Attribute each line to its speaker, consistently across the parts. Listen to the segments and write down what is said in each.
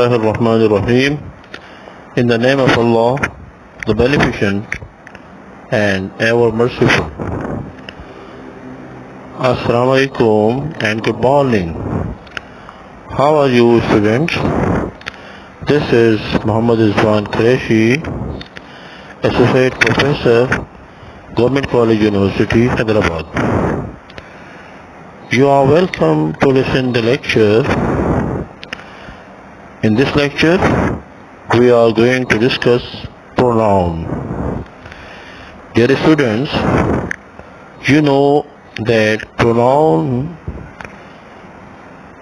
Speaker 1: Bismillah ar-Rahman ar-Rahim. In the name of Allah, the Beneficent and ever merciful. Assalamu alaikum and good morning. How are you, students? This is Muhammad Rizwan Qureshi, Associate Professor, Government College University, Hyderabad. You are welcome to listen the lecture. In this lecture, we are going to discuss pronoun. Dear students, you know that pronoun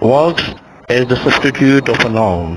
Speaker 1: works as the substitute of a noun.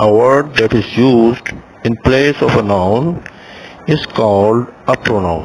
Speaker 1: A word that is used in place of a noun is called a pronoun.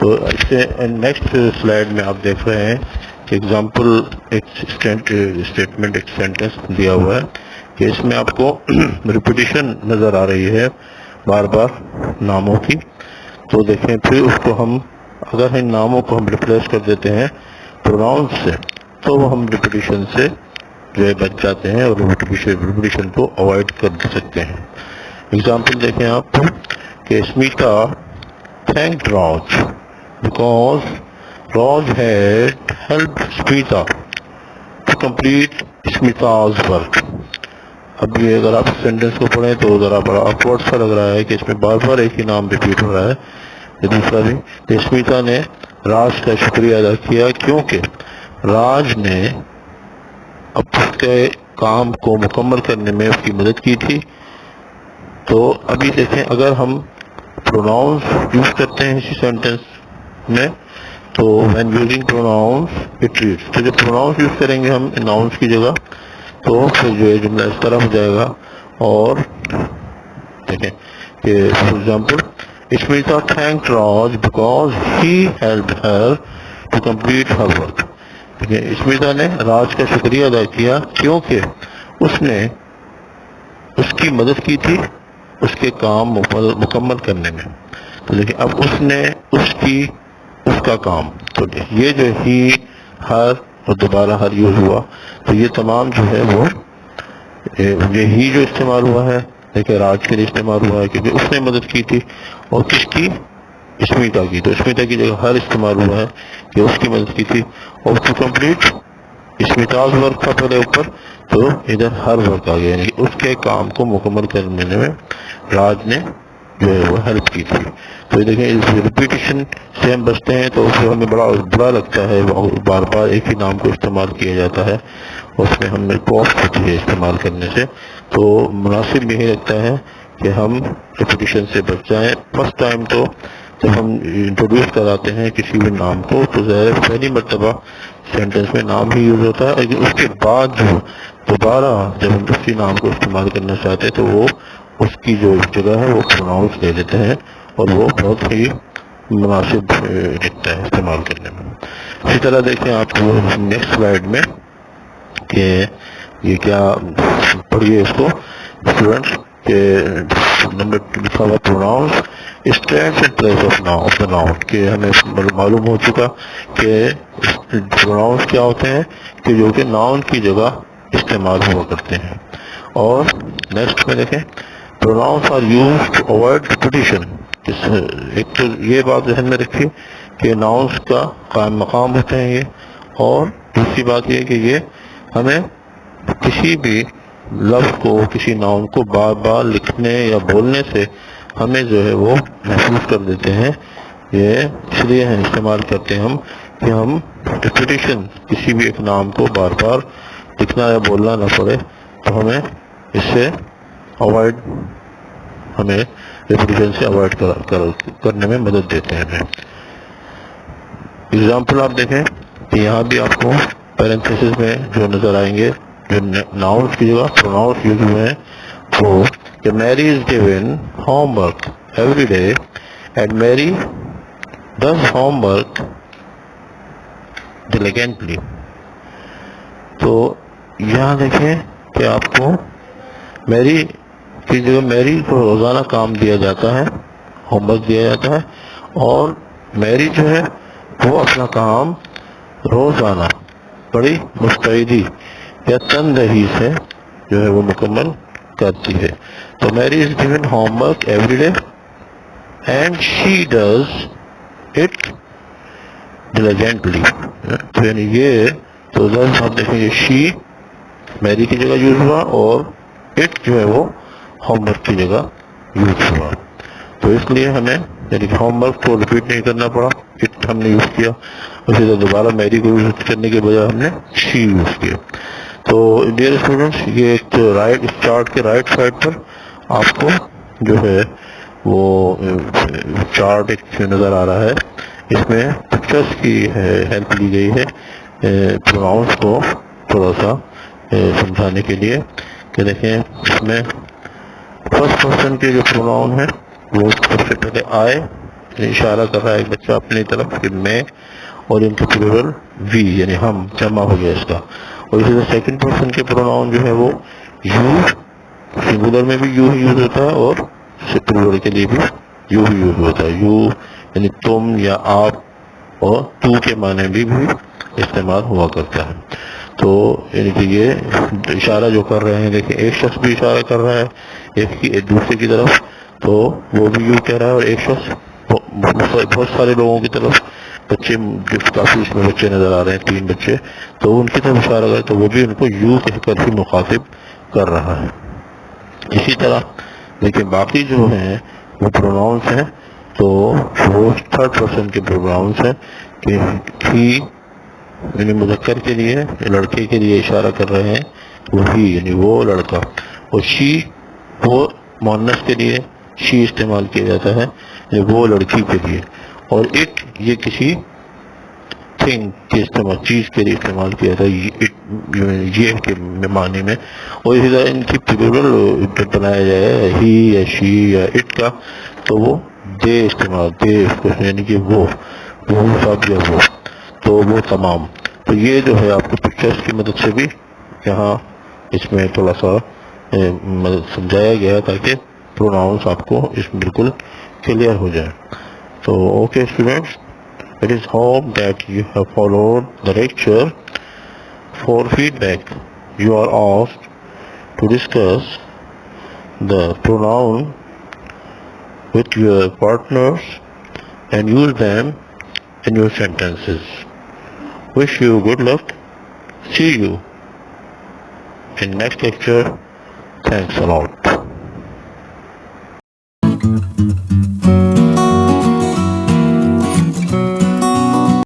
Speaker 1: تو اس سے next slide میں آپ دیکھ رہے ہیں کہ example ایک statement ایک سینٹینس دیا ہوا ہے کہ اس میں آپ کو ریپیٹیشن نظر آ رہی ہے بار بار ناموں کی. تو دیکھیں پھر اس کو ہم اگر ان ناموں کو ہم ریپلیس کر دیتے ہیں پروناؤنس سے تو وہ ہم ریپیٹیشن سے جو ہے بچ جاتے ہیں اور ریپیٹیشن کو اوائڈ کر سکتے ہیں. ایگزامپل دیکھیں آپ کہ اسمیتا thanked Raj because Raj had helped Smita to complete Smita's work. اب یہ اگر آپ سینٹینس کو پڑھیں تو ذرا بڑا آکورڈ سا لگ رہا ہے کہ اس میں بار بار ایک ہی نام ریپیٹ ہو رہا ہے. یہ دوسرا بھی کہ اسمیتا نے راج کا شکریہ ادا کیا کیونکہ راج نے اس کے کام کو مکمل کرنے میں اس کی مدد کی تھی. تو ابھی دیکھیں اگر ہم پروناؤنس یوز کرتے ہیں اسی سینٹینس میں تو when using pronouns it reads, تو جب پروناؤنس یوز کریں گے ہم ناؤنس کی جگہ تو پھر جو ہے جملہ اس طرح ہو جائے گا. اور دیکھیں کہ for example Smita thanked Raj because he helped her to complete her work. اسمیتا نے راج کا شکریہ ادا کیا کیونکہ اس نے اس کی مدد کی تھی اس کے کام مکمل کرنے میں. تو لیکن اب اس نے اس کا کام، تو یہ جو ہی ہر اور دوبارہ ہر یوز ہوا تو یہ تمام جو ہے وہ یہی جو استعمال ہوا ہے لیکن راج کے لیے استعمال ہوا ہے کیونکہ اس نے مدد کی تھی. اور کس کی؟ اسمیتا کی. تو اسمیتا کی جگہ ہر استعمال ہوا ہے کہ اس کی مدد کی تھی. اور ٹو کمپلیٹ اسمیتاز ورک تھا پہلے اوپر تو ادھر ہر ورک آ گیا، یعنی اس کے کام کو مکمل کرنے میں راج نے جو ہے وہ ہیلپ کی تھی. تو یہ دیکھیں ریپیٹیشن سے ہم بچتے ہیں تو پھر ہمیں بڑا برا لگتا ہے بار بار ایک ہی نام کو استعمال کیا جاتا ہے، اس میں ہمیں کاسٹ ہوتی ہے استعمال کرنے سے. تو مناسب یہی لگتا ہے کہ ہم ریپیٹیشن سے بچ جائیں. فرسٹ ٹائم تو جب ہم انٹروڈیوس کراتے ہیں کسی بھی نام کو تو ظاہر پہلی مرتبہ سینٹینس میں نام ہی یوز ہوتا ہے، لیکن اس کے بعد جو دوبارہ جب ہم اسی نام کو استعمال کرنا چاہتے ہیں تو وہ اس کی جو جگہ ہے وہ پروناؤنس لے لیتے ہیں اور وہ بہت ہی مناسب دکھتا ہے استعمال کرنے میں. اسی طرح دیکھیں آپ کو نیکسٹ سلائیڈ میں کہ یہ کیا پڑھیے اس کو اسٹوڈنٹس کہ نمبر لکھا ہوا pronouns stands in place of noun کہ ہمیں معلوم ہو چکا کہ پروناؤنس کیا ہوتے ہیں کہ جو کہ ناؤن کی جگہ استعمال ہوا کرتے ہیں. اور نیکسٹ میں دیکھیں pronouns are used to avoid repetition. ایک تو یہ بات ذہن میں رکھیے کہ ناؤنس کا قائم مقام ہوتے ہیں یہ، اور دوسری بات یہ کہ یہ ہمیں کسی بھی لفظ کو کسی ناؤن کو بار بار لکھنے یا بولنے سے ہمیں جو ہے وہ محسوس کر دیتے ہیں. یہ اس لیے استعمال کرتے ہیں ہم کہ ہم ریپیٹیشن کسی بھی ایک نام کو بار بار لکھنا یا بولنا نہ پڑے، تو ہمیں اس سے اوائڈ ہمیں ریپیٹیشن سے اوائڈ کرنے میں مدد دیتے ہیں ہمیں. ایگزامپل آپ دیکھیں کہ یہاں بھی آپ کو پیرنتھیسس میں جو نظر آئیں گے جو ناؤنس کی جگہ پروناؤنس یوز ہوئے ہیں وہ کہ میری is given home work every day and میری ڈز ہوم ورک ڈیلیگنٹلی. تو یہاں دیکھیں کہ آپ کو میری کی جگہ میری کو روزانہ کام دیا جاتا ہے، ہوم ورک دیا جاتا ہے، اور میری جو ہے وہ اپنا کام روزانہ بڑی مستعدی یا تندہی سے جو ہے وہ مکمل کرتی ہے. تو میری is given home work every day and she does it ڈیلیجنٹلی. تو یعنی یہ تو آپ دیکھیں گے شی میری کی جگہ یوز ہوا اور اٹ جو ہے وہ ہوم ورک کی جگہ یوز ہوا. تو اس لیے ہمیں یعنی کہ ہوم ورک کو ریپیٹ نہیں کرنا پڑا، اٹ ہم نے یوز کیا، اسی طرح دوبارہ میری کو یوز کرنے کے بجائے ہم نے شی یوز کیا. تو ڈیئر اسٹوڈنٹس یہ ایک رائٹ اس چارٹ کے رائٹ سائڈ پر آپ کو جو ہے وہ چارٹ ایک نظر آ رہا ہے، اس میں پکچرس کی ہیلپ لی گئی ہے پروناؤنس کو تھوڑا سا سمجھانے کے لیے. کہ دیکھیں اس میں فرسٹ پرسن کے جو پروناؤن ہیں وہ سب سے پہلے آئے اشارہ کر رہا ہے ایک بچہ اپنی طرف کہ میں، اور ان کے پلورل وی یعنی ہم، جمع ہو گیا اس کا. اور اسی طرح سیکنڈ پرسن کے پروناؤن جو ہے وہ یو، سنگولر میں بھی یو ہی یوز ہوتا ہے اور پلورل کے لیے بھی یو ہی یوز ہوتا ہے. یو یعنی تم یا آپ، اور تو کے معنی بھی استعمال ہوا کرتا ہے. تو یعنی کہ یہ اشارہ جو کر رہے ہیں، دیکھیں ایک شخص بھی اشارہ کر رہا ہے ایک دوسرے کی طرف، تو وہ بھی یو کہہ رہا ہے، اور ایک شخص بہت سارے لوگوں کی طرف، بچے کافی اس میں بچے نظر آ رہے ہیں 3 بچے، تو ان کی طرف اشارہ کرے تو وہ بھی ان کو یو کہہ کر ہی مخاطب کر رہا ہے. اسی طرح لیکن باقی جو ہیں وہ پروناؤنس ہیں، تو وہ تھرڈ پرسن کے پروناؤنس ہیں کہ ہی یعنی مذکر کے لیے، لڑکے کے لیے اشارہ کر رہے ہیں وہی یعنی وہ لڑکا، اور شی وہ مؤنث کے لیے شی استعمال کیا جاتا ہے یعنی وہ لڑکی کے لیے، اور اٹ یہ کسی تھنگ کے استعمال، چیز کے لیے استعمال کیا جاتا ہے یہ کے معنی میں. اور اسی طرح ان کی پلورل بنایا جائے ہی یا شی یا اٹ کا، تو وہ دے استعمال، دے یعنی کہ وہ سب یا وہ تمام. تو یہ جو ہے آپ کو پکچرز کی مدد سے بھی یہاں اس میں تھوڑا سا مدد سمجھایا گیا ہے تاکہ پروناؤنس آپ کو اس میں بالکل کلیئر ہو جائے. تو okay students, it is hope that you have followed the lecture. For feedback, you are asked to discuss the pronoun with your partners and use them in your sentences. Wish you good luck. See you in next lecture. Thanks a lot.